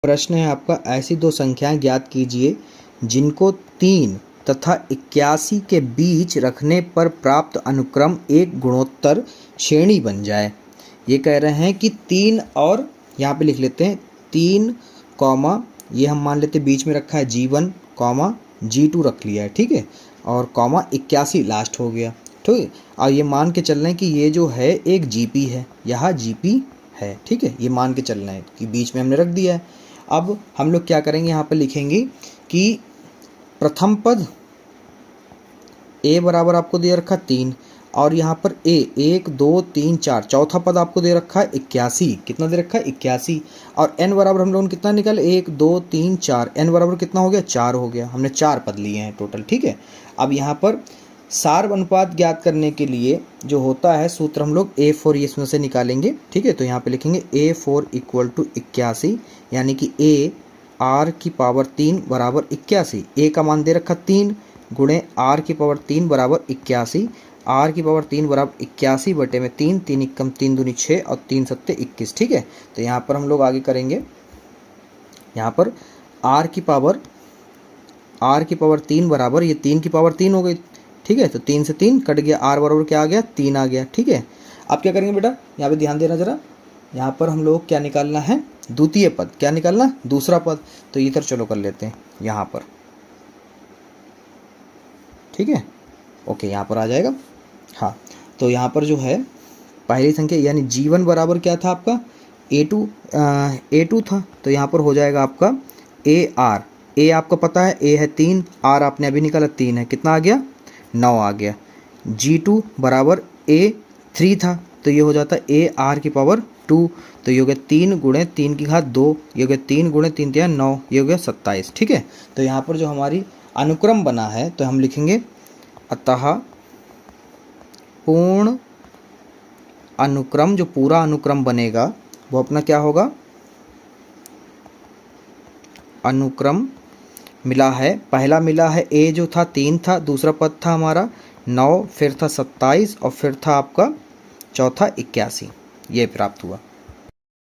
प्रश्न है आपका, ऐसी दो संख्याएं ज्ञात कीजिए जिनको 3 तथा 81 के बीच रखने पर प्राप्त अनुक्रम एक गुणोत्तर श्रेणी बन जाए। ये कह रहे हैं कि 3 और यहाँ पे लिख लेते हैं 3 कॉमा, ये हम मान लेते बीच में रखा है G1 कॉमा G2 रख लिया है, ठीक है, और कॉमा 81 लास्ट हो गया, ठीक है। और ये मान के चल रहे हैं कि ये जो है एक GP है, यहाँ GP है, ठीक है, ये मान के चल रहे हैं कि बीच में हमने रख दिया है। अब हम लोग क्या करेंगे, यहाँ पर लिखेंगे कि प्रथम पद A बराबर आपको दे रखा 3 और यहाँ पर A 1 2 3 4, चौथा पद आपको दे रखा है 81, कितना दे रखा है 81, और n बराबर हम लोगों ने कितना निकाले 1 2 3 4, n बराबर कितना हो गया 4 हो गया, हमने 4 पद लिए हैं टोटल, ठीक है। अब यहाँ पर सार अनुपात ज्ञात करने के लिए जो होता है सूत्र हम लोग A4 इसमें से निकालेंगे, ठीक है। तो यहाँ पे लिखेंगे A4 इक्वल टू 81, यानी कि A R की पावर 3 बराबर 81, A का मान दे रखा 3 गुणे R की पावर 3 बराबर 81, R की पावर 3 बराबर 81 बटे में 3, 3 एकम 3 दूनी 6 और 3 सत्ते 21, ठीक है। तो यहाँ पर हम लोग आगे करेंगे, यहाँ पर R की पावर 3 बराबर, ये 3 की पावर 3 हो गई, ठीक है। तो 3 से 3 कट गया, R बराबर क्या आ गया 3 आ गया, ठीक है। अब क्या करेंगे बेटा, यहाँ पे ध्यान देना जरा, यहाँ पर हम लोग क्या निकालना है, द्वितीय पद, क्या निकालना, दूसरा पद। तो इधर चलो कर लेते हैं यहाँ पर, ठीक है, ओके, यहाँ पर आ जाएगा। हाँ, तो यहाँ पर जो है पहली संख्या यानी G1 बराबर क्या था आपका A2 था, तो यहाँ पर हो जाएगा आपका AR, A आपको पता है A है 3, R आपने अभी निकाला 3 है, कितना आ गया 9 आ गया। G2 बराबर A3 था, तो ये हो जाता है AR की पावर 2, तो ये हो गया 3 गुणे 3 की घात 2, ये हो गया 3 गुणे 3 3 9, ये हो गया 27, ठीक है। तो यहाँ पर जो हमारी अनुक्रम बना है तो हम लिखेंगे अतः पूर्ण अनुक्रम, जो पूरा अनुक्रम बनेगा वो अपना क्या होगा, अनुक्रम मिला है, पहला मिला है A जो था 3 था, दूसरा पद था हमारा 9, फिर था 27 और फिर था आपका चौथा 81, ये प्राप्त हुआ।